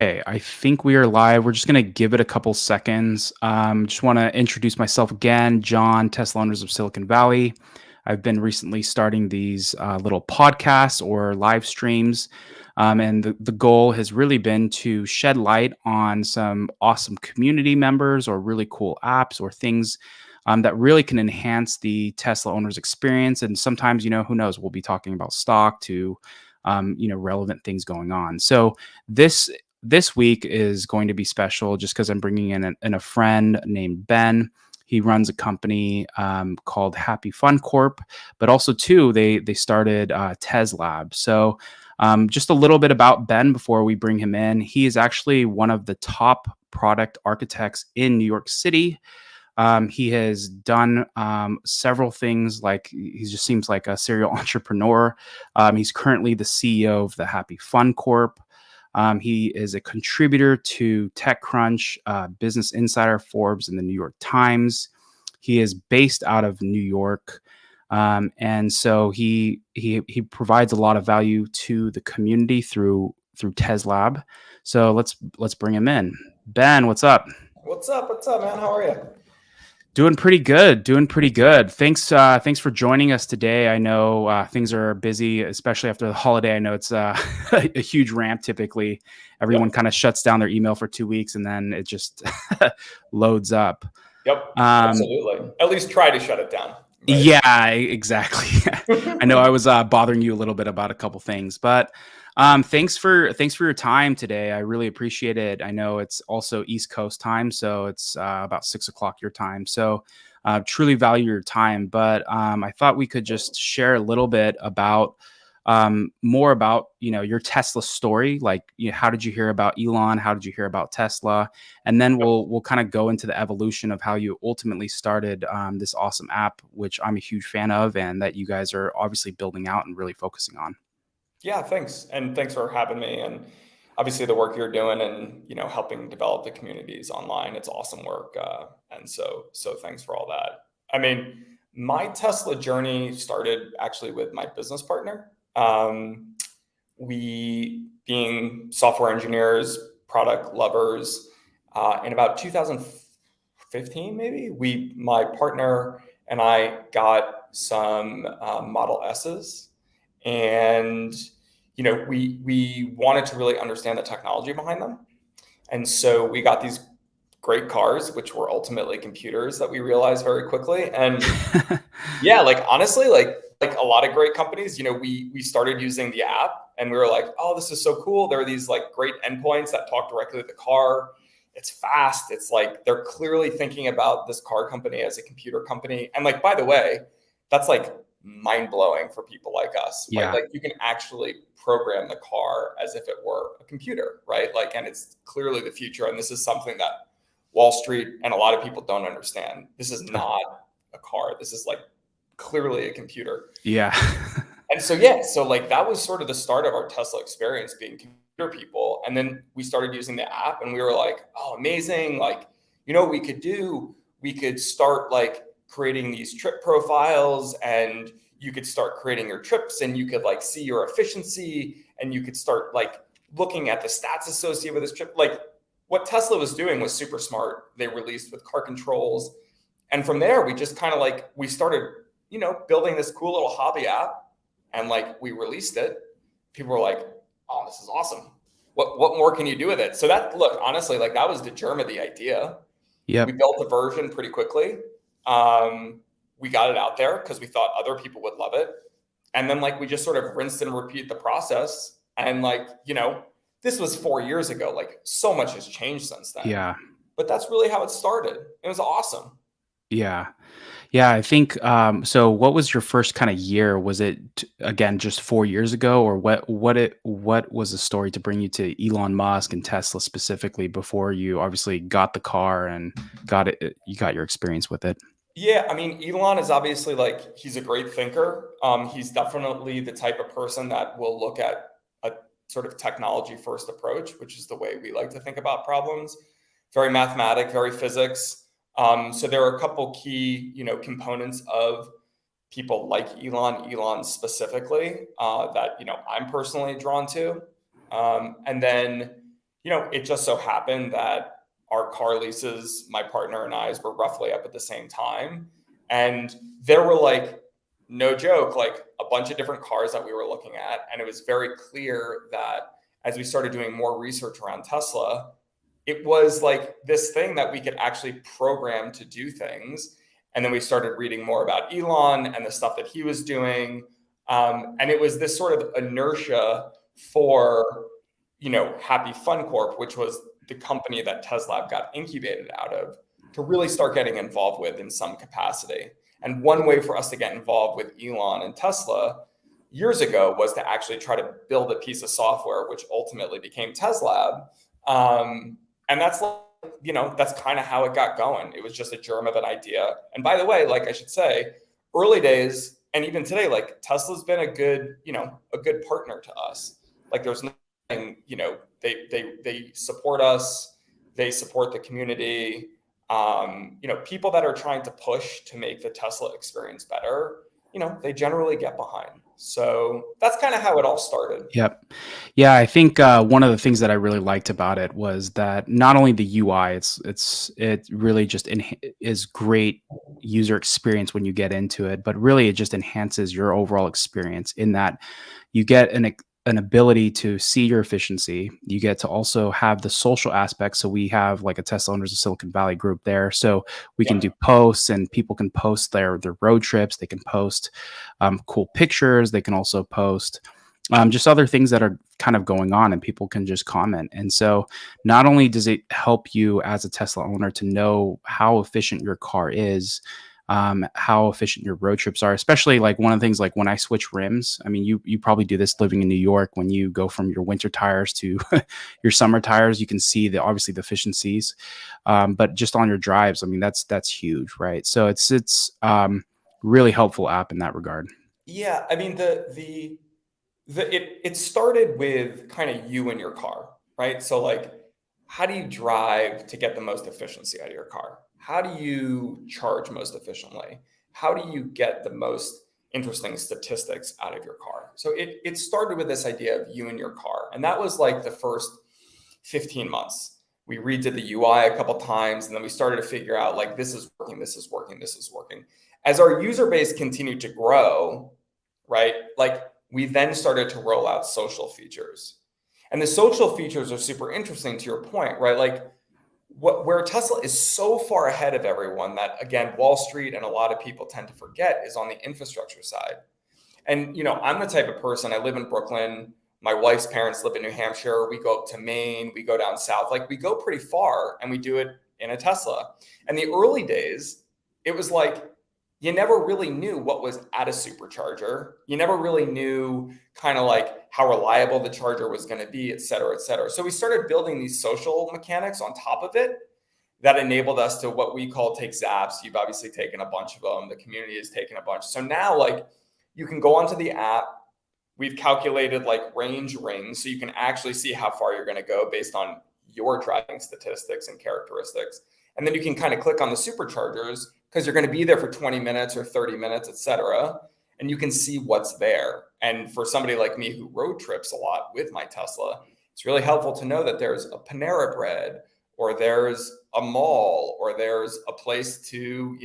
Okay, I think we are live. We're just going to give it a couple seconds. Just want to introduce myself again, John, Tesla Owners of Silicon Valley. I've been recently starting these little podcasts or live streams. And the goal has really been to shed light on some awesome community members or really cool apps or things that really can enhance the Tesla owner's experience. And sometimes, who knows, we'll be talking about stock to, relevant things going on. So this week is going to be special just because I'm bringing in a friend named Ben. He runs a company called Happy Fun Corp, but also too they started TezLab. So just a little bit about Ben before we bring him in. He is actually one of the top product architects in New York City. He has done several things. Like he just seems like a serial entrepreneur. He's currently the CEO of the Happy Fun Corp. He is a contributor to TechCrunch, Business Insider, Forbes, and the New York Times. He is based out of New York, and so he provides a lot of value to the community through TezLab. So let's bring him in. Ben, what's up? What's up? What's up, man? How are you? Doing pretty good. Doing pretty good. Thanks for joining us today. I know things are busy, especially after the holiday. I know it's a huge ramp. Typically, everyone kind of shuts down their email for 2 weeks and then it just loads up. Yep, absolutely. At least try to shut it down. Right? Yeah, exactly. I know I was bothering you a little bit about a couple things, but thanks for your time today. I really appreciate it. I know it's also East Coast time, so it's about 6 o'clock your time. So truly value your time. But I thought we could just share a little bit about more about your Tesla story. Like, how did you hear about Elon? How did you hear about Tesla? And then we'll kind of go into the evolution of how you ultimately started this awesome app, which I'm a huge fan of, and that you guys are obviously building out and really focusing on. Yeah, thanks. And thanks for having me. And obviously the work you're doing and, helping develop the communities online, it's awesome work. And so thanks for all that. I mean, my Tesla journey started actually with my business partner. We being software engineers, product lovers, in about 2015, maybe my partner and I got some Model S's, and we wanted to really understand the technology behind them, and so we got these great cars, which were ultimately computers that we realized very quickly. And yeah, like honestly, like a lot of great companies, we started using the app and we were like, oh, this is so cool. There are these like great endpoints that talk directly to the car. It's fast. It's like they're clearly thinking about this car company as a computer company. And like, by the way, that's like mind blowing for people like us. Yeah. Like you can actually program the car as if it were a computer, right? Like, and it's clearly the future. And this is something that Wall Street and a lot of people don't understand. This is not a car. This is like clearly a computer. Yeah. And so like that was sort of the start of our Tesla experience, being computer people. And then we started using the app and we were like, oh, amazing. Like, what we could do? We could start like creating these trip profiles, and you could start creating your trips, and you could like see your efficiency, and you could start like looking at the stats associated with this trip. Like what Tesla was doing was super smart. They released with car controls. And from there, we just kind of like, we started, building this cool little hobby app, and like we released it. People were like, oh, this is awesome. What more can you do with it? So look, honestly, like that was the germ of the idea. Yeah. We built the version pretty quickly. We got it out there because we thought other people would love it. And then like, we just sort of rinsed and repeat the process. And like, this was 4 years ago. Like so much has changed since then. Yeah. But that's really how it started. It was awesome. Yeah. Yeah, I think so what was your first kind of year? Was it again just 4 years ago, or what was the story to bring you to Elon Musk and Tesla specifically before you obviously got the car and you got your experience with it? Yeah, I mean, Elon is obviously like, he's a great thinker. He's definitely the type of person that will look at a sort of technology first approach, which is the way we like to think about problems. Very mathematic, very physics. So there are a couple key, components of people like Elon specifically, that, I'm personally drawn to. And then, it just so happened that our car leases, my partner and I's, were roughly up at the same time. And there were like, no joke, like a bunch of different cars that we were looking at. And it was very clear that as we started doing more research around Tesla, it was like this thing that we could actually program to do things. And then we started reading more about Elon and the stuff that he was doing. And it was this sort of inertia for, Happy Fun Corp, which was the company that TezLab got incubated out of, to really start getting involved with in some capacity. And one way for us to get involved with Elon and Tesla years ago was to actually try to build a piece of software, which ultimately became TezLab. And that's kind of how it got going. It was just a germ of an idea. And by the way, like I should say, early days and even today, like Tesla's been a good partner to us. Like there's nothing, they support us, they support the community. People that are trying to push to make the Tesla experience better, they generally get behind. So that's kind of how it all started. Yep. Yeah, I think one of the things that I really liked about it was that not only the UI, it really just is great user experience when you get into it, but really it just enhances your overall experience in that you get an ability to see your efficiency. You get to also have the social aspect. So we have like a Tesla Owners of Silicon Valley group there. So we can do posts and people can post their road trips. They can post cool pictures. They can also post just other things that are kind of going on and people can just comment. And so not only does it help you as a Tesla owner to know how efficient your car is, how efficient your road trips are, especially like one of the things like when I switch rims. I mean, you probably do this living in New York. When you go from your winter tires to your summer tires, you can see obviously the efficiencies. But just on your drives, I mean, that's huge, right? So it's really helpful app in that regard. Yeah, I mean it started with kind of you and your car, right? So like, how do you drive to get the most efficiency out of your car? How do you charge most efficiently? How do you get the most interesting statistics out of your car? So it started with this idea of you and your car. And that was like the first 15 months. We redid the UI a couple times, and then we started to figure out like, this is working, this is working, this is working. As our user base continued to grow, right? Like we then started to roll out social features. And the social features are super interesting to your point, right? Like where Tesla is so far ahead of everyone that, again, Wall Street and a lot of people tend to forget is on the infrastructure side. And, I'm the type of person, I live in Brooklyn. My wife's parents live in New Hampshire. We go up to Maine, we go down south, like we go pretty far and we do it in a Tesla. And the early days, it was like, you never really knew what was at a supercharger. You never really knew kind of like how reliable the charger was going to be, et cetera, et cetera. So we started building these social mechanics on top of it that enabled us to what we call take zaps. You've obviously taken a bunch of them. The community has taken a bunch. So now like you can go onto the app. We've calculated like range rings. So you can actually see how far you're going to go based on your driving statistics and characteristics. And then you can kind of click on the superchargers because you're going to be there for 20 minutes or 30 minutes, et cetera. And you can see what's there. And for somebody like me who road trips a lot with my Tesla, it's really helpful to know that there's a Panera Bread or there's a mall or there's a place to,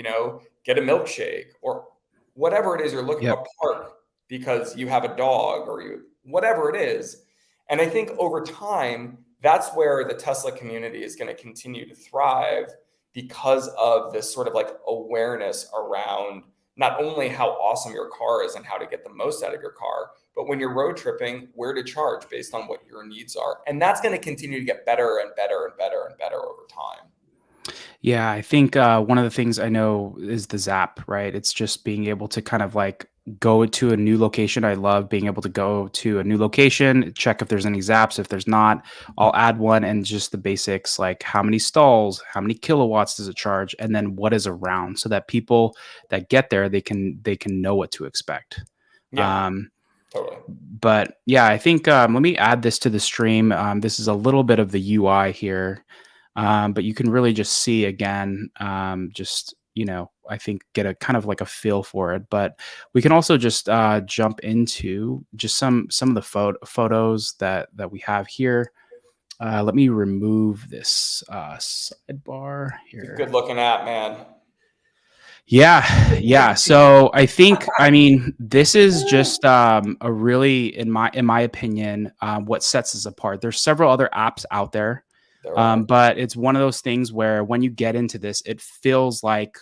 get a milkshake or whatever it is you're looking for, a park because you have a dog or whatever it is. And I think over time, that's where the Tesla community is going to continue to thrive because of this sort of like awareness around not only how awesome your car is and how to get the most out of your car, but when you're road tripping, where to charge based on what your needs are. And that's going to continue to get better and better and better and better over time. Yeah, I think one of the things I know is the Zap, right? It's just being able to kind of like go to a new location. I love being able to go to a new location, check if there's any Zaps. If there's not, I'll add one, and just the basics like how many stalls, how many kilowatts does it charge, and then what is around, so that people that get there, they can know what to expect. Yeah, totally. But yeah, I think let me add this to the stream. This is a little bit of the UI here. But you can really just see again, I think get a kind of like a feel for it. But we can also just jump into just some of the photos that we have here. Let me remove this sidebar It's a here. good looking app, man. Yeah, yeah. So I think, I mean, this is just a really, in my opinion, what sets us apart. There's several other apps out there, There are. but it's one of those things where when you get into this, it feels like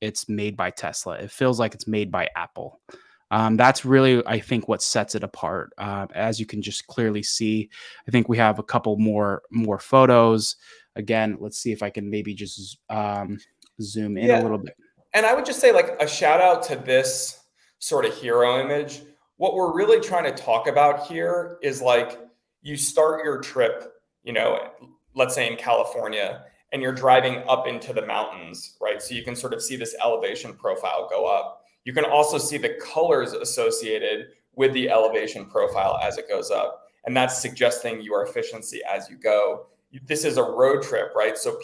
it's made by Tesla. It feels like it's made by Apple. That's really, I think, what sets it apart. As you can just clearly see, I think we have a couple more photos. Again, let's see if I can maybe just zoom in a Yeah. little bit. And I would just say, like, a shout out to this sort of hero image. What we're really trying to talk about here is like you start your trip, you know, let's say in California, and you're driving up into the mountains, right? So you can sort of see this elevation profile go up. You can also see the colors associated with the elevation profile as it goes up. And that's suggesting your efficiency as you go. This is a road trip, right? So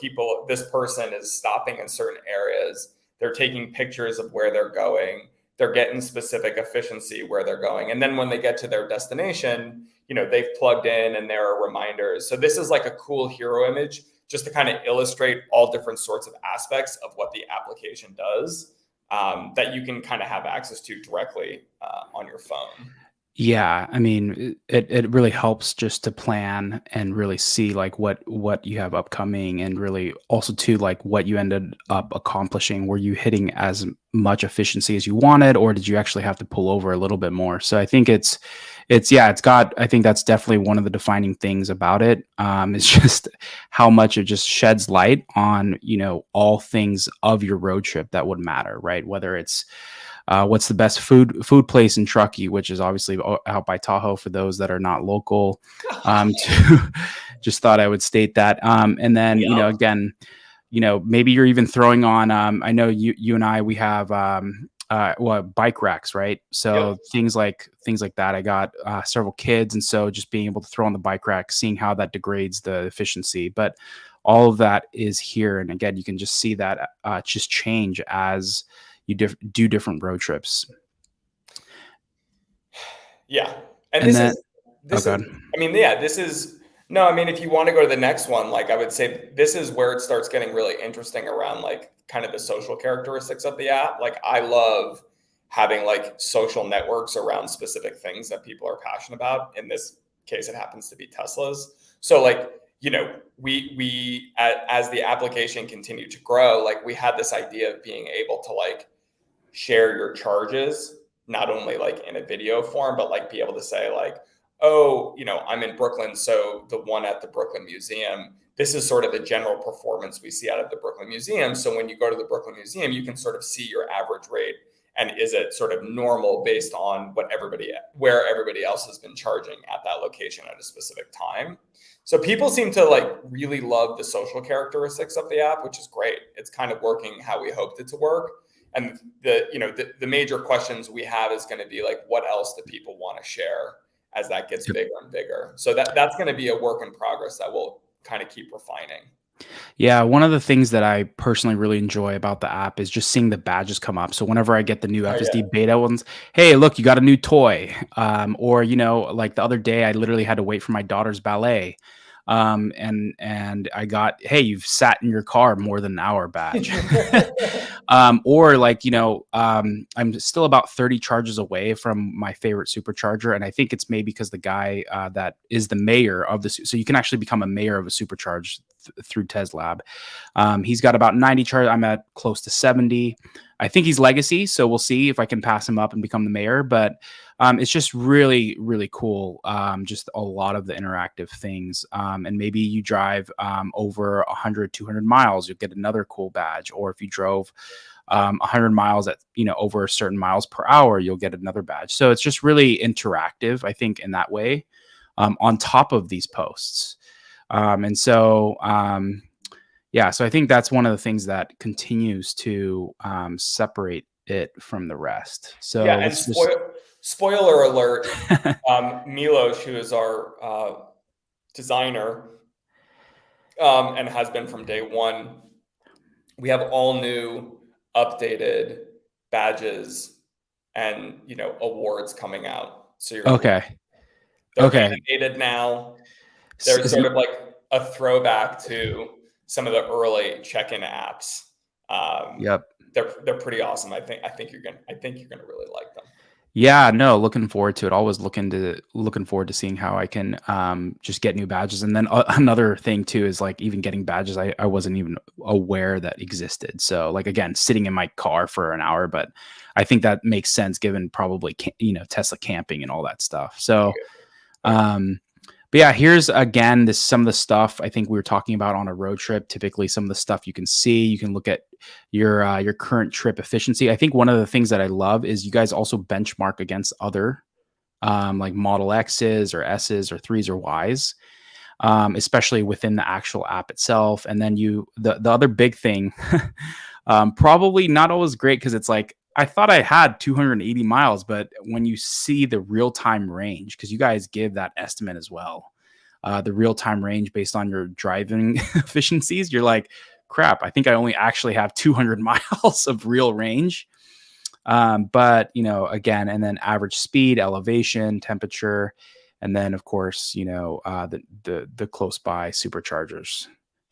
this person is stopping in certain areas, they're taking pictures of where they're going, they're getting specific efficiency where they're going, and then when they get to their destination, you know, they've plugged in and there are reminders. So this is like a cool hero image just to kind of illustrate all different sorts of aspects of what the application does, that you can kind of have access to directly on your phone. Yeah, I mean, it really helps just to plan and really see like what you have upcoming, and really also to like what you ended up accomplishing. Were you hitting as much efficiency as you wanted, or did you actually have to pull over a little bit more? So I think it's yeah, it's got. I think that's definitely one of the defining things about it. Is just how much it just sheds light on all things of your road trip that would matter, right? Whether it's what's the best food place in Truckee, which is obviously out by Tahoe for those that are not local. To just thought I would state that. And then Yeah. again, maybe you're even throwing on. I know you and I we have bike racks, right? Yep. So things like that. I got several kids, and so just being able to throw on the bike rack, seeing how that degrades the efficiency, but all of that is here. And again, you can just see that just change as you do different road trips. Yeah. And And then, oh this is, god, I mean, yeah, this is, no, I mean, if you want to go to the next one, like I would say this is where it starts getting really interesting around like kind of the social characteristics of the app. Like I love having like social networks around specific things that people are passionate about. In this case, it happens to be Teslas. So like, you know, as the application continued to grow, like we had this idea of being able to like share your charges, not only like in a video form, but like be able to say like, oh, you know, I'm in Brooklyn, so the one at the Brooklyn Museum, this is sort of the general performance we see out of the Brooklyn Museum. So when you go to the Brooklyn Museum, you can sort of see your average rate, and is it sort of normal based on where everybody else has been charging at that location at a specific time. So people seem to like really love the social characteristics of the app, which is great. It's kind of working how we hoped it to work. And the major questions we have is going to be like, what else do people want to share as that gets bigger and bigger? So that's going to be a work in progress that we'll kind of keep refining. yeah, one of the things that I personally really enjoy about the app is just seeing the badges come up. So whenever I get the new Oh yeah. FSD beta ones, hey, look, you got a new toy. Or like the other day, I literally had to wait for my daughter's ballet. And I got, hey, you've sat in your car more than an hour badge. Or like, I'm still about 30 charges away from my favorite supercharger. And I think it's maybe because the guy that is the mayor of so you can actually become a mayor of a supercharge through TezLab. He's got about 90 charges. I'm at close to 70. I think he's legacy, so we'll see if I can pass him up and become the mayor. But it's just really, really cool. Just a lot of the interactive things. And maybe you drive over 100, 200 miles, you'll get another cool badge. Or if you drove 100 miles at over a certain miles per hour, you'll get another badge. So it's just really interactive, I think, in that way, on top of these posts. And so yeah, so I think that's one of the things that continues to separate it from the rest. Yeah. So And let's just spoiler alert, Milos, who is our designer, and has been from day one, we have all new updated badges and awards coming out. So you're going to be, okay. they're Okay. animated now. They're sort of like a throwback to some of the early check-in apps. Yep. They're pretty awesome. I think you're gonna really like them. Yeah, no, looking forward to it. Always looking forward to seeing how I can just get new badges. And then another thing too is like even getting badges I wasn't even aware that existed. So like again, sitting in my car for an hour, but I think that makes sense given probably Tesla camping and all that stuff. So but yeah, here's again some of the stuff I think we were talking about on a road trip. Typically, some of the stuff you can see. You can look at your current trip efficiency. I think one of the things that I love is you guys also benchmark against other like Model X's or S's or 3s or Y's, especially within the actual app itself. And then the other big thing, probably not always great because it's like I thought I had 280 miles, but when you see the real-time range, because you guys give that estimate as well, the real-time range based on your driving efficiencies, you're like, crap, I think I only actually have 200 miles of real range. But, again, and then average speed, elevation, temperature, and then, of course, the close by superchargers,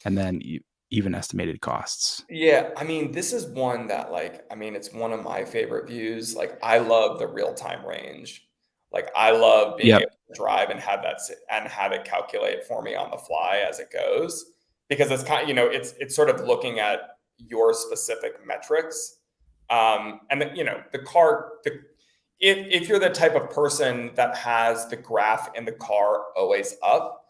and then even estimated costs. Yeah, I mean, this is one that it's one of my favorite views. Like, I love the real-time range. Like, I love being Yep. able to drive and and have it calculate for me on the fly as it goes, because it's kind of, it's sort of looking at your specific metrics. And the car, if you're the type of person that has the graph in the car always up,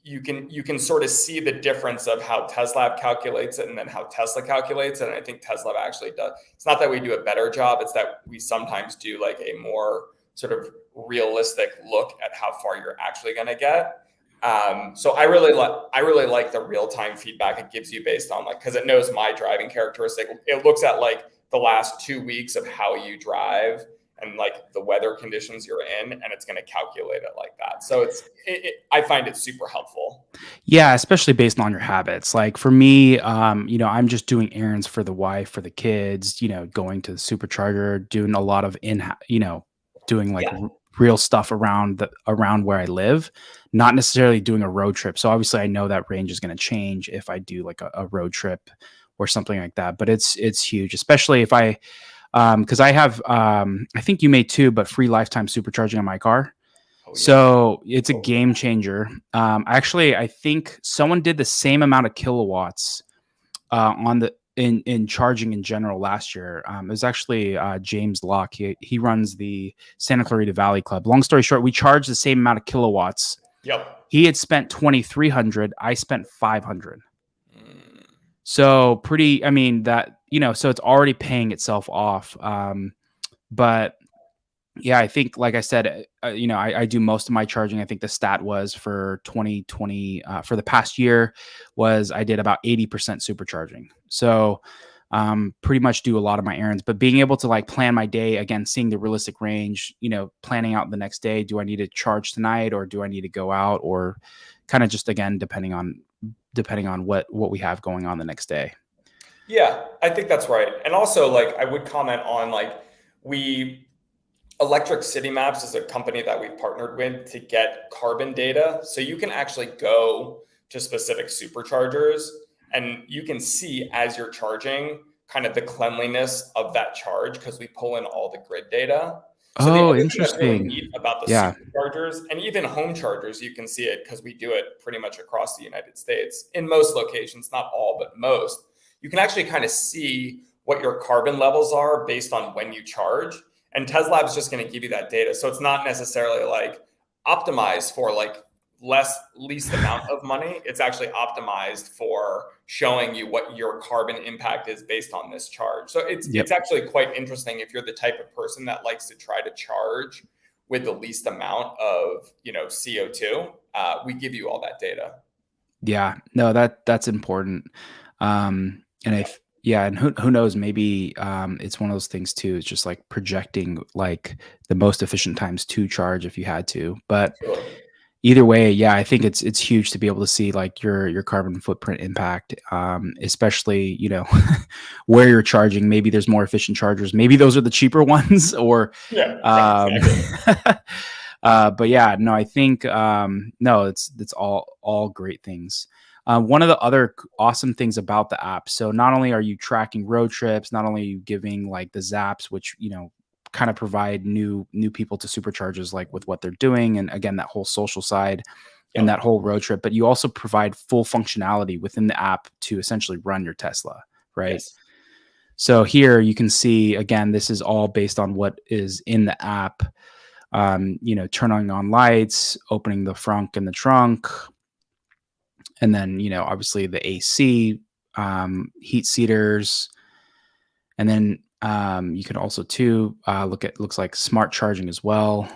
you can sort of see the difference of how TezLab calculates it and then how Tesla calculates it. And I think TezLab actually does. It's not that we do a better job; it's that we sometimes do like a more sort of realistic look at how far you're actually going to get. So I really like the real time feedback it gives you based on because it knows my driving characteristic. It looks at like the last 2 weeks of how you drive and like the weather conditions you're in, and it's going to calculate it like that. So I find it super helpful. Yeah, especially based on your habits. Like for me, I'm just doing errands for the wife, for the kids, going to the supercharger, doing a lot of doing like Yeah. real stuff around where I live, not necessarily doing a road trip. So obviously I know that range is going to change if I do like a road trip or something like that. But it's huge, especially if I because I have I think you may too, but free lifetime supercharging on my car. Oh, yeah. So it's a game changer. Actually, I think someone did the same amount of kilowatts in charging in general last year. It was actually James Locke. He runs the Santa Clarita Valley Club. Long story short, we charged the same amount of kilowatts. Yep. He had spent 2,300. I spent 500. So pretty. I mean that so it's already paying itself off. But yeah, I think, like I said, I do most of my charging. I think the stat was for 2020 for the past year was I did about 80% supercharging. So pretty much do a lot of my errands, but being able to like plan my day, again, seeing the realistic range, planning out the next day. Do I need to charge tonight or do I need to go out, or kind of just, again, depending on what we have going on the next day. Yeah, I think that's right. And also, like, I would comment on Electric City Maps is a company that we've partnered with to get carbon data. So you can actually go to specific superchargers and you can see as you're charging kind of the cleanliness of that charge, because we pull in all the grid data. So the other thing that's really Interesting. neat about the Yeah. superchargers and even home chargers, you can see it because we do it pretty much across the United States in most locations, not all, but most. You can actually kind of see what your carbon levels are based on when you charge. And TezLab is just going to give you that data. So it's not necessarily like optimized for like least amount of money. It's actually optimized for showing you what your carbon impact is based on this charge. So it's actually quite interesting if you're the type of person that likes to try to charge with the least amount of CO2. We give you all that data. Yeah, no, that's important. And and who knows, maybe it's one of those things too. It's just like projecting like the most efficient times to charge if you had to. But Sure. either way, yeah, I think it's huge to be able to see like your carbon footprint impact, especially where you're charging. Maybe there's more efficient chargers. Maybe those are the cheaper ones, or Yeah, exactly. But yeah, no, I think no, it's all great things. One of the other awesome things about the app, so not only are you tracking road trips, not only are you giving like the zaps, which kind of provide new people to superchargers like with what they're doing, and again that whole social side and that Yep. whole road trip, but you also provide full functionality within the app to essentially run your Tesla, right? Yes. So here you can see again, this is all based on what is in the app. Turning on lights, opening the frunk and the trunk, and then obviously the AC, heat seaters, and then you can also too looks like smart charging as well.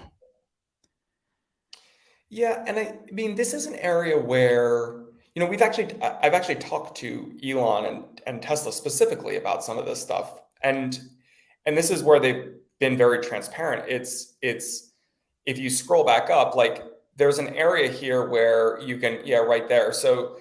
Yeah, and I mean, this is an area where, I've actually talked to Elon and Tesla specifically about some of this stuff. And this is where they've been very transparent. It's if you scroll back up, like there's an area here where you can, yeah, right there. So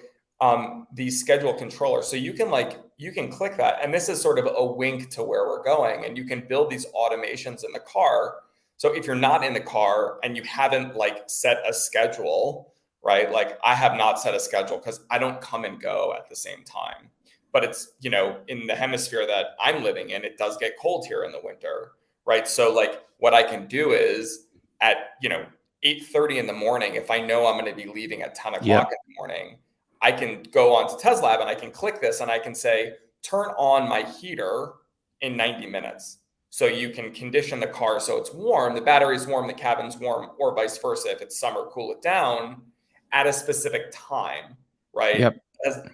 the schedule controller. So you can click that, and this is sort of a wink to where we're going, and you can build these automations in the car. So if you're not in the car and you haven't like set a schedule, right? Like I have not set a schedule because I don't come and go at the same time. But it's, in the hemisphere that I'm living in, it does get cold here in the winter, right? So like what I can do is at, 8:30 in the morning, if I know I'm going to be leaving at 10 o'clock Yep. in the morning, I can go on to TezLab and I can click this and I can say, turn on my heater in 90 minutes. So you can condition the car so it's warm, the battery's warm, the cabin's warm, or vice versa. If it's summer, cool it down at a specific time, right? Yep.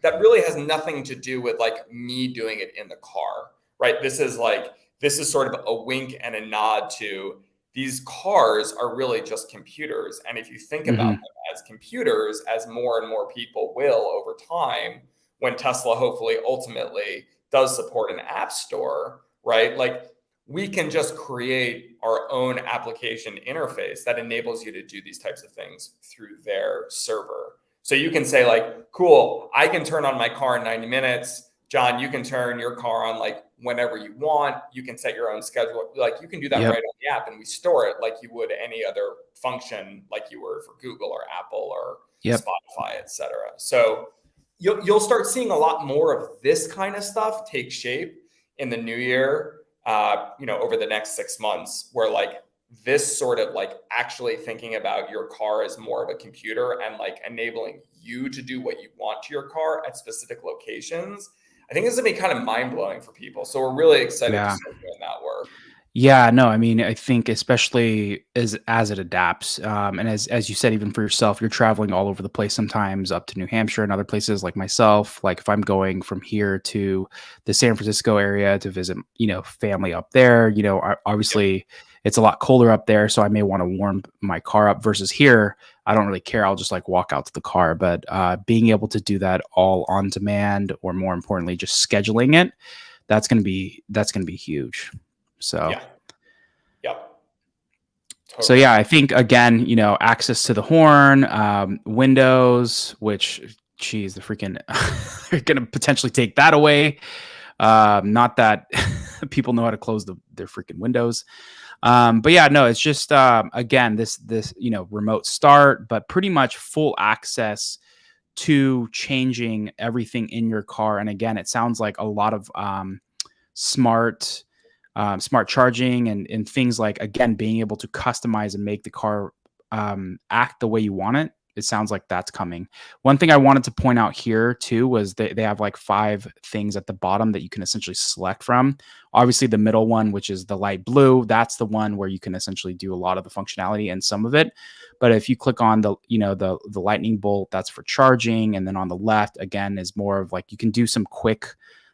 That really has nothing to do with like me doing it in the car, right? This is sort of a wink and a nod to these cars are really just computers. And if you think about Hmm. them as computers, as more and more people will over time, when Tesla hopefully ultimately does support an app store, right? Like we can just create our own application interface that enables you to do these types of things through their server. So you can say like, cool, I can turn on my car in 90 minutes. John, you can turn your car on like whenever you want. You can set your own schedule. Like you can do that Yep. right on the app, and we store it like you would any other function, like you were for Google or Apple or Yep. Spotify, et cetera. So you'll start seeing a lot more of this kind of stuff take shape in the new year. Over the next 6 months, where like this sort of like actually thinking about your car as more of a computer and like enabling you to do what you want to your car at specific locations. I think this is gonna be kind of mind blowing for people. So we're really excited to Yeah. start doing that work. Yeah, no, I mean, I think especially as it adapts, and as you said, even for yourself, you're traveling all over the place sometimes, up to New Hampshire and other places like myself. Like if I'm going from here to the San Francisco area to visit, family up there, Yep. obviously it's a lot colder up there, so I may want to warm my car up versus here. I don't really care. I'll just like walk out to the car. But being able to do that all on demand, or more importantly, just scheduling it, that's gonna be huge. So. Yeah. Yep. So Totally. yeah, I think again, access to the horn, windows, which, geez, the freaking they're gonna potentially take that away. Not that people know how to close their freaking windows. But yeah, no, it's just again this remote start, but pretty much full access to changing everything in your car. And again, it sounds like a lot of smart smart charging and things like, again, being able to customize and make the car act the way you want it. It sounds like that's coming. One thing I wanted to point out here too was they have like 5 things at the bottom that you can essentially select from. Obviously, the middle one, which is the light blue, that's the one where you can essentially do a lot of the functionality and some of it. But if you click on the lightning bolt, that's for charging, and then on the left again is more of like you can do some quick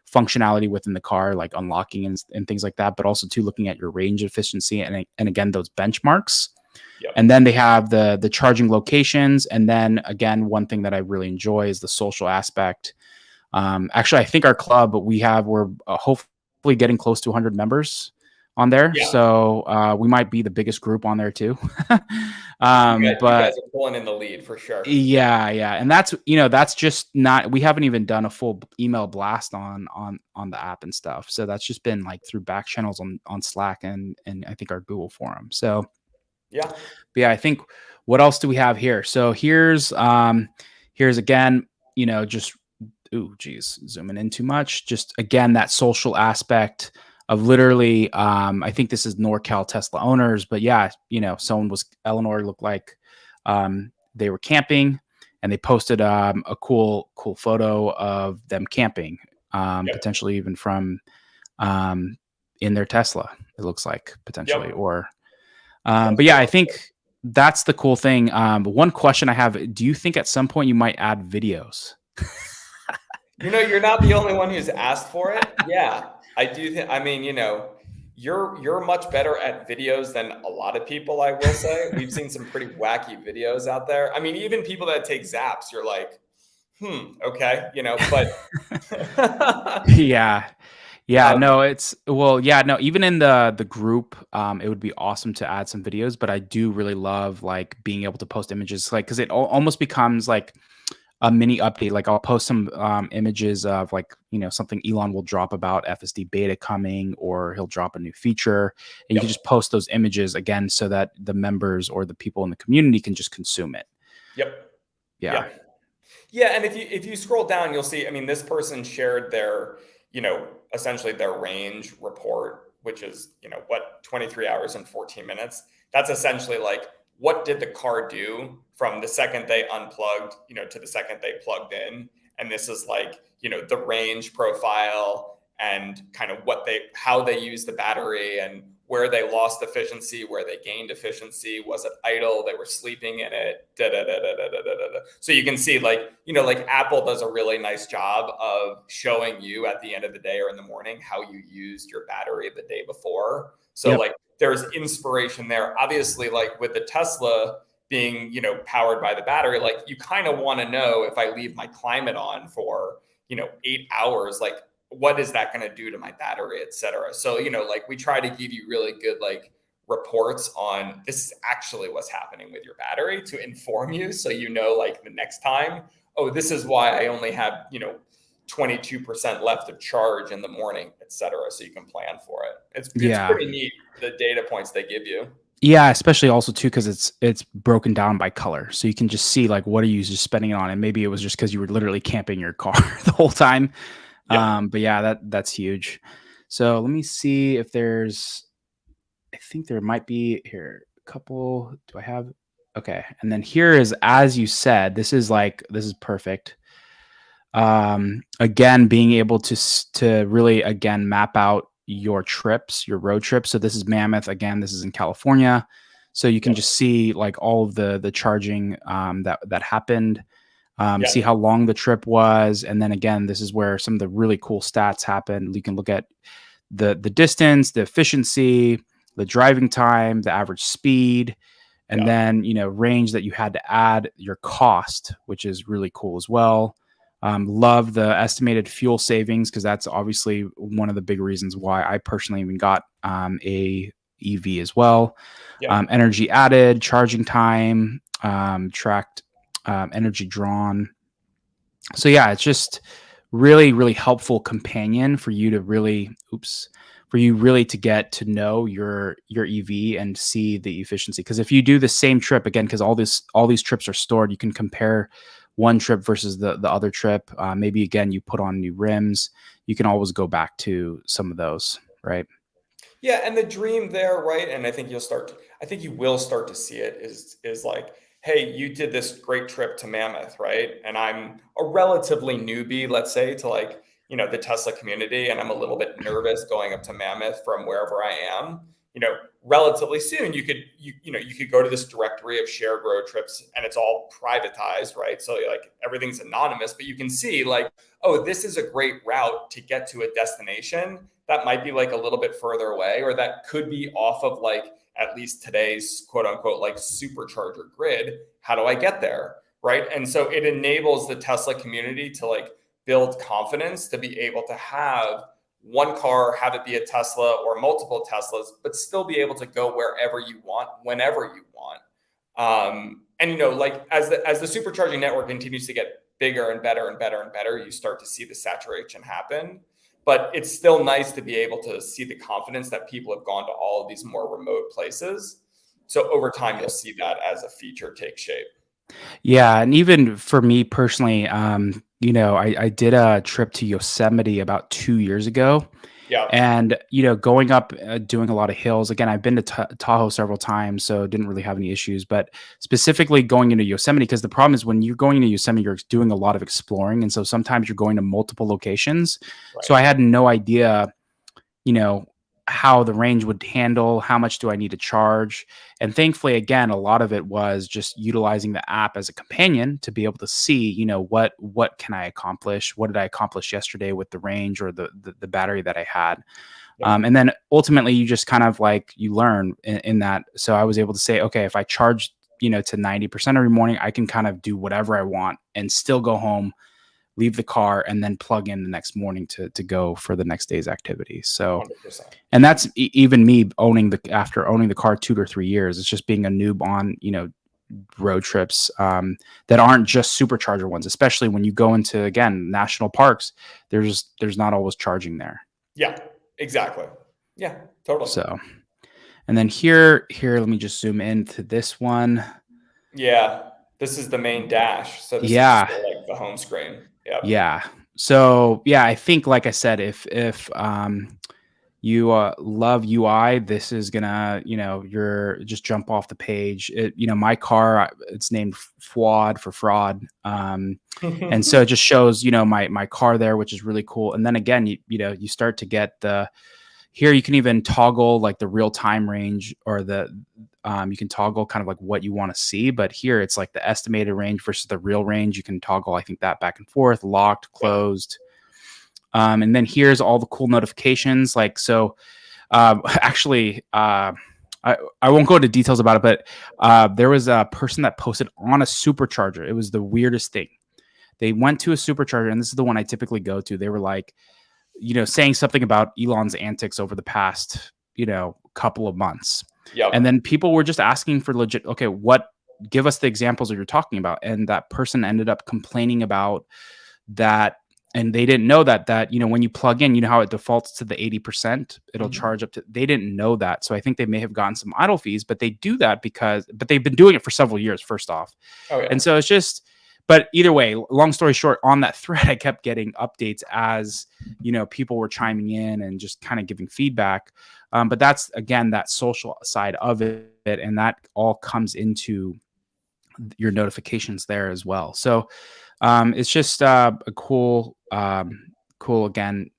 functionality within the car, like unlocking and things like that, but also too looking at your range efficiency and again those benchmarks. And Yep. then they have the charging locations, and then again, one thing that I really enjoy is the social aspect. Actually, I think our club we're hopefully getting close to 100 members on there, Yeah. so we might be the biggest group on there too. You guys But are pulling in the lead for sure. yeah, yeah, and that's just not. We haven't even done a full email blast on the app and stuff. So that's just been like through back channels on Slack and I think our Google forum. So Yeah. But yeah, I think what else do we have here? So here's again, just ooh, geez, zooming in too much. Just again, that social aspect of literally, I think this is NorCal Tesla owners, but yeah, someone was Eleanor looked like they were camping and they posted a cool photo of them camping, Yep. potentially even from um, in their Tesla, it looks like potentially, Yep. or That's but yeah, I awesome. think that's the cool thing. One question I have: do you think at some point you might add videos? You're not the only one who's asked for it. Yeah, I do think. I mean, you're much better at videos than a lot of people. I will say we've seen some pretty wacky videos out there. I mean, even people that take zaps, you're like, okay, but Yeah. Yeah, um, no, it's well, yeah, no, even in the group, it would be awesome to add some videos, but I do really love like being able to post images, like because it almost becomes like a mini update. Like I'll post some images of like something Elon will drop about FSD beta coming, or he'll drop a new feature, and you can yep, just post those images again so that the members or the people in the community can just consume it. yep, Yeah. yeah. Yeah, and if you scroll down, you'll see. I mean, this person shared their, essentially their range report, which is, 23 hours and 14 minutes. That's essentially like what did the car do from the second they unplugged, to the second they plugged in. And this is like, the range profile and kind of how they use the battery and where they lost efficiency, where they gained efficiency, was it idle, they were sleeping in it, da da da da da da da da. So you can see like, like Apple does a really nice job of showing you at the end of the day or in the morning how you used your battery the day before. So Yep. like there's inspiration there. Obviously, like with the Tesla being, powered by the battery, like you kind of want to know if I leave my climate on for, 8 hours, like what is that going to do to my battery, et cetera. So, like we try to give you really good, like reports on this is actually what's happening with your battery to inform you. So, like the next time, oh, this is why I only have, 22% left of charge in the morning, et cetera. So you can plan for it. It's Yeah. pretty neat, the data points they give you. Yeah, especially also too because it's broken down by color, so you can just see like what are you just spending it on, and maybe it was just because you were literally camping your car the whole time. Yep. But yeah, that's huge. So let me see if there's. I think there might be here a couple. Do I have? Okay, and then here is as you said. This is perfect. Again, being able to really again map out your trips, your road trips. So this is Mammoth. Again, this is in California. So you can Yep. just see like all of the charging that happened, see Yep. how long the trip was, and then again, this is where some of the really cool stats happen. You can look at the distance, the efficiency, the driving time, the average speed, and Yep. then range that you had to add, your cost, which is really cool as well. Love the estimated fuel savings because that's obviously one of the big reasons why I personally even got a EV as well. Yep. Energy added, charging time, tracked energy drawn. So yeah, it's just really helpful companion for you to really for you really to get to know your EV and see the efficiency. Because if you do the same trip again, because all these trips are stored, you can compare one trip versus the other trip. Maybe again you put on new rims. You can always go back to some of those, right? Yeah, and the dream there, right? And I think you will start to see it is like, hey, you did this great trip to Mammoth, right? And I'm a relatively newbie, let's say, to like, the Tesla community, and I'm a little bit nervous going up to Mammoth from wherever I am. Relatively soon you could go to this directory of shared road trips and it's all privatized, right? So like everything's anonymous, but you can see like, oh, this is a great route to get to a destination that might be like a little bit further away, or that could be off of like at least today's quote unquote like supercharger grid. How do I get there? Right. And so it enables the Tesla community to like build confidence to be able to have one car, have it be a Tesla or multiple Teslas, but still be able to go wherever you want, whenever you want. And like as the supercharging network continues to get bigger and better and better and better, you start to see the saturation happen. But it's still nice to be able to see the confidence that people have gone to all of these more remote places. So over time, you'll see that as a feature take shape. Yeah, and even for me personally, I did a trip to Yosemite about 2 years ago, Yeah. and, going up, doing a lot of hills. Again, I've been to Tahoe several times, so didn't really have any issues, but specifically going into Yosemite, because the problem is when you're going into Yosemite, you're doing a lot of exploring, and so sometimes you're going to multiple locations. So Right. I had no idea, you know, how the range would handle, how much do I need to charge? And thankfully, again, a lot of it was just utilizing the app as a companion to be able to see, what can I accomplish? What did I accomplish yesterday with the range or the battery that I had? Yeah. And then ultimately you just kind of like you learn in that. So I was able to say, okay, if I charge, to 90% every morning, I can kind of do whatever I want and still go home, leave the car, and then plug in the next morning to go for the next day's activity. So, 100%. and that's even me after owning the car 2 to 3 years. It's just being a noob on road trips that aren't just supercharger ones, especially when you go into, again, national parks. There's not always charging there. Yeah, exactly. Yeah, totally. So, and then here, let me just zoom into this one. Yeah, this is the main dash. So this is Yeah, still like the home screen. Yep. yeah. So yeah, I think, like I said, if you love UI, this is gonna, you're just jump off the page. My car, it's named Fuad for fraud. And so it just shows, my car there, which is really cool. And then again, you start to get here you can even toggle like the real time range, or you can toggle kind of like what you want to see. But here it's like the estimated range versus the real range. You can toggle, I think, that back and forth, locked, closed. And then here's all the cool notifications. Like, so actually, I won't go into details about it, but there was a person that posted on a supercharger. It was the weirdest thing. They went to a supercharger, and this is the one I typically go to. They were like, saying something about Elon's antics over the past, couple of months. Yep. And then people were just asking for legit, okay, give us the examples that you're talking about. And that person ended up complaining about that. And they didn't know that, when you plug in, how it defaults to the 80%, it'll charge up to, they didn't know that. So I think they may have gotten some idle fees, but they do that but they've been doing it for several years, first off. Oh, yeah. And so it's just, but either way, long story short, on that thread, I kept getting updates as, people were chiming in and just kind of giving feedback. But that's, again, that social side of it. And that all comes into your notifications there as well. So it's just a cool, again,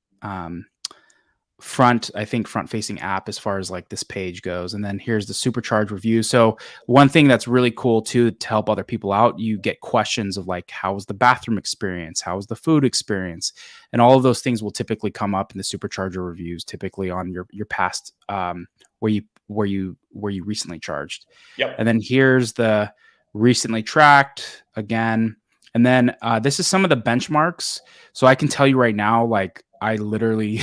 front facing app as far as like this page goes. And then here's the supercharge review. So one thing that's really cool too, to help other people out, you get questions of like, how was the bathroom experience? How was the food experience? And all of those things will typically come up in the supercharger reviews, typically on your past, where you recently charged. Yep. And then here's the recently tracked again. And then this is some of the benchmarks. So I can tell you right now, like, I literally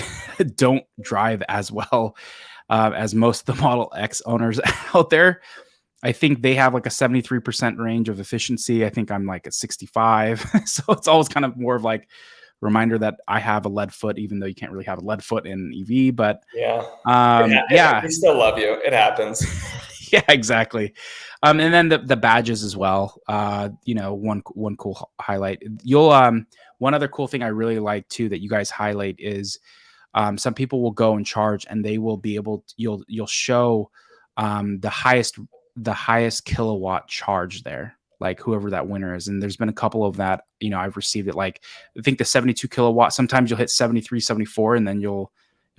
don't drive as well as most of the Model X owners out there. I think they have like a 73% range of efficiency. I think I'm like at 65. So it's always kind of more of like reminder that I have a lead foot, even though you can't really have a lead foot in EV. But yeah, yeah, we still love you. It happens. Yeah, exactly. And then the badges as well. One cool highlight. One other cool thing I really like too that you guys highlight is some people will go and charge, and they will be able to, you'll show the highest kilowatt charge there, like whoever that winner is. And there's been a couple of that, I've received it, like I think the 72 kilowatt, sometimes you'll hit 73, 74, and then you'll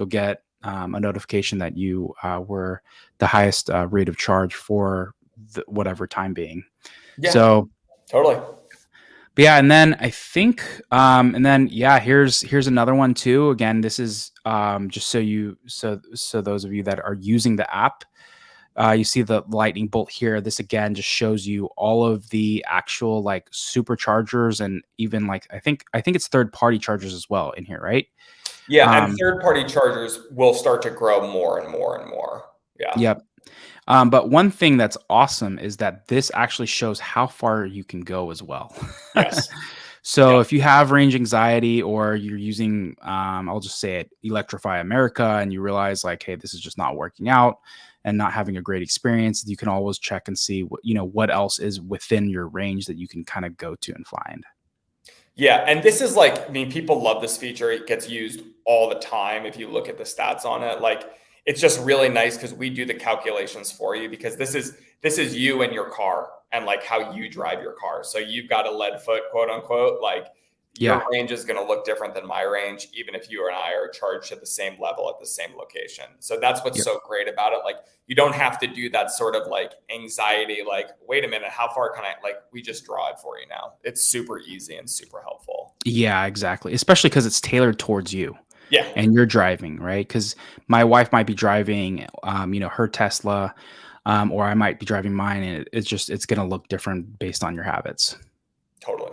get a notification that you were the highest rate of charge for whatever time being. Yeah, so totally. But yeah, and then I think, here's another one too. Again, this is just so those of you that are using the app, you see the lightning bolt here. This again just shows you all of the actual like superchargers, and even like I think it's third-party chargers as well in here, right? Yeah, and third-party chargers will start to grow more and more and more. Yeah. Yep. But one thing that's awesome is that this actually shows how far you can go as well. Yes. So if you have range anxiety, or you're using, I'll just say it, Electrify America, and you realize like, hey, this is just not working out, and not having a great experience, you can always check and see what else is within your range that you can kind of go to and find. Yeah, and this is like, I mean, people love this feature. It gets used all the time. If you look at the stats on it, like it's just really nice because we do the calculations for you, because this is you and your car and like how you drive your car. So you've got a lead foot, quote unquote, like your Yeah. range is going to look different than my range, even if you and I are charged at the same level at the same location. So that's what's Yep. so great about it. Like you don't have to do that sort of like anxiety, like, wait a minute, how far can I, like, we just draw it for you now. It's super easy and super helpful. Yeah, exactly. Especially because it's tailored towards you Yeah, and you're driving, right? Because my wife might be driving, her Tesla, or I might be driving mine, and it's going to look different based on your habits. totally.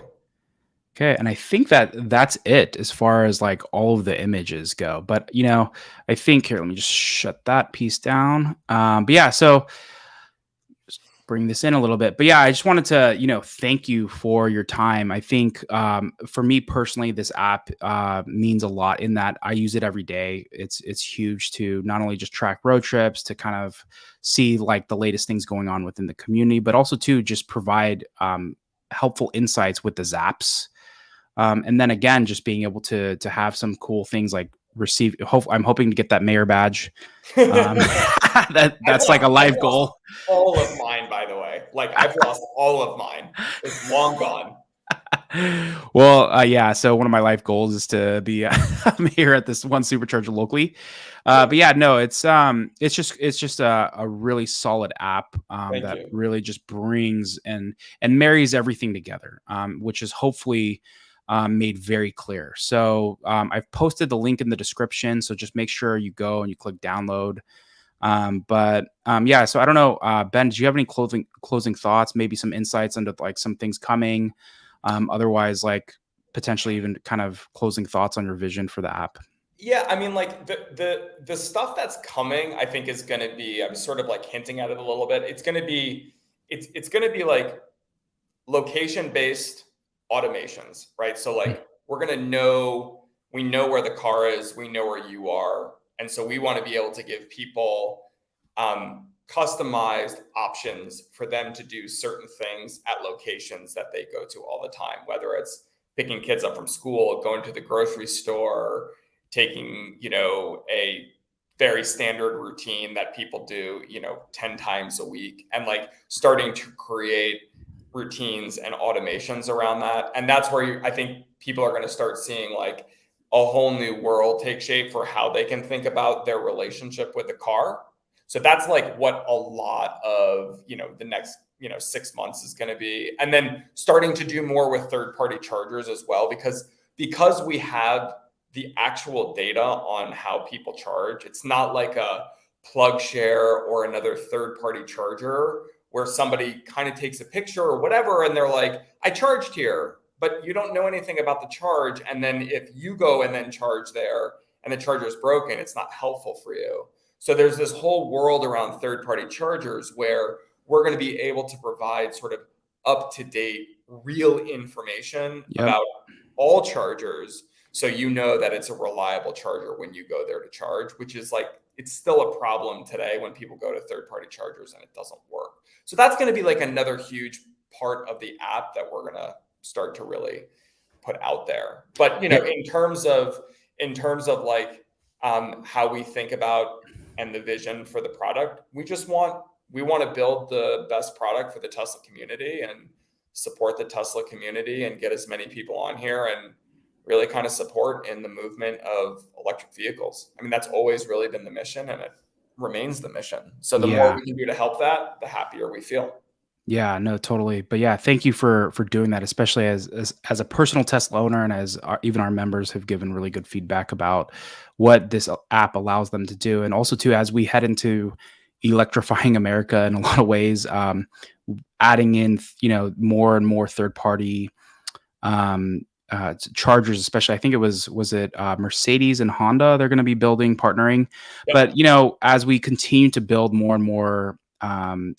Okay, and I think that's it as far as like all of the images go. But I think here, let me just shut that piece down. But yeah, so bring this in a little bit. But yeah, I just wanted to, thank you for your time. I think for me personally, this app means a lot in that I use it every day. It's huge to not only just track road trips, to kind of see like the latest things going on within the community, but also to just provide helpful insights with the zaps. And then again, just being able to have some cool things like I'm hoping to get that mayor badge. That's like a I've life lost goal. all of mine, by the way. Like I've lost all of mine. It's long gone. Well, yeah. So one of my life goals is to be a mayor at this one supercharger locally. Cool. But yeah, no, it's just a really solid app Thank that you. really just brings and marries everything together, which is hopefully made very clear. So I've posted the link in the description. So just make sure you go and you click download. But yeah, so I don't know, Ben, do you have any closing thoughts? Maybe some insights into like some things coming. Otherwise, like potentially even kind of closing thoughts on your vision for the app. Yeah, I mean, like the stuff that's coming, I think is going to be. I'm sort of like hinting at it a little bit. It's going to be like location based automations, right? So Mm. like we know where the car is, we know where you are, and so we want to be able to give people customized options for them to do certain things at locations that they go to all the time, whether it's picking kids up from school, going to the grocery store, taking, a very standard routine that people do, 10 times a week, and like starting to create routines and automations around that. And that's where I think people are going to start seeing like a whole new world take shape for how they can think about their relationship with the car. So that's like what a lot of, the next, 6 months is going to be. And then starting to do more with third party chargers as well, because we have the actual data on how people charge. It's not like a plug share or another third party charger where somebody kind of takes a picture or whatever and they're like, I charged here, but you don't know anything about the charge. And then if you go and then charge there and the charger is broken, it's not helpful for you. So there's this whole world around third party chargers where we're going to be able to provide sort of up to date, real information Yep. about all chargers. So you know that it's a reliable charger when you go there to charge, which is like, it's still a problem today when people go to third party chargers and it doesn't work. So that's going to be like another huge part of the app that we're going to start to really put out there. But Yeah. in terms of like how we think about and the vision for the product, we want to build the best product for the Tesla community and support the Tesla community and get as many people on here and really kind of support in the movement of electric vehicles. I mean, that's always really been the mission and it remains the mission. So the more Yeah. we can do to help that, the happier we feel. Yeah, no, totally. But yeah, thank you for doing that, especially as a personal Tesla owner, and as even our members have given really good feedback about what this app allows them to do, and also too as we head into electrifying America in a lot of ways, adding in more and more third party chargers, especially. I think was it Mercedes and Honda, they're going to be partnering. Yep. But as we continue to build more and more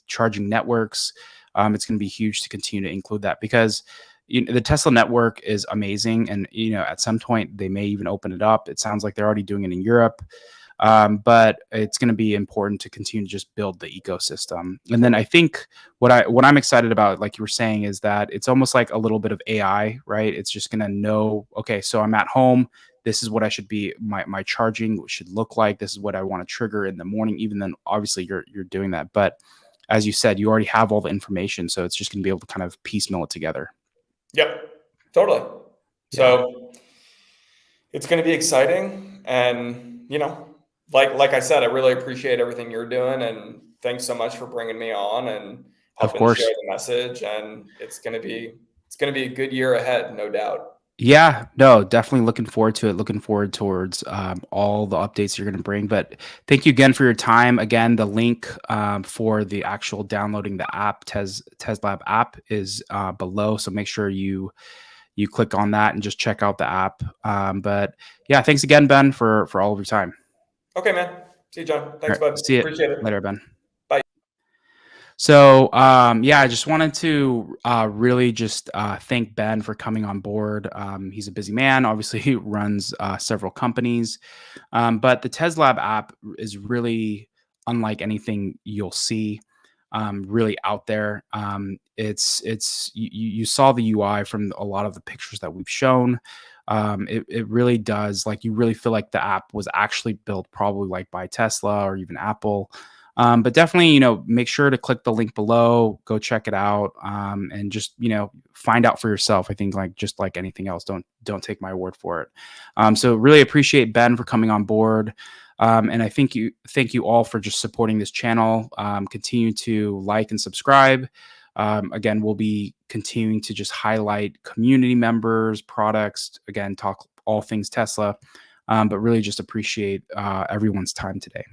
charging networks, it's going to be huge to continue to include that, because the Tesla network is amazing, and at some point they may even open it up. It sounds like they're already doing it in Europe. But it's going to be important to continue to just build the ecosystem. And then I think what I'm excited about, like you were saying, is that it's almost like a little bit of AI, right? It's just going to know, okay, so I'm at home. This is what I should be, my charging should look like. This is what I want to trigger in the morning. Even then, obviously, you're doing that. But as you said, you already have all the information, so it's just going to be able to kind of piecemeal it together. Yep, totally. Yeah, So it's going to be exciting, and like I said, I really appreciate everything you're doing, and thanks so much for bringing me on and of helping share course. the message. And it's going to be a good year ahead, no doubt. Yeah, no, definitely looking forward to it. Looking forward towards all the updates you're going to bring. But thank you again for your time. Again, the link for the actual downloading the app, TezLab app, is below. So make sure you click on that and just check out the app. But yeah, thanks again, Ben, for all of your time. Okay, man. See you, John. All Thanks, right, bud. see you Appreciate it. later, Ben. Bye. So yeah, I just wanted to really just thank Ben for coming on board. He's a busy man. Obviously, he runs several companies, but the TezLab app is really unlike anything you'll see. Really out there. It's you saw the UI from a lot of the pictures that we've shown. It really does, like, you really feel like the app was actually built probably like by Tesla or even Apple. But definitely, make sure to click the link below, go check it out, and just, find out for yourself. I think, like, just like anything else, don't take my word for it. So really appreciate Ben for coming on board. And I thank you all for just supporting this channel. Continue to like and subscribe. Again, we'll be continuing to just highlight community members, products, again, talk all things Tesla, but really just appreciate everyone's time today.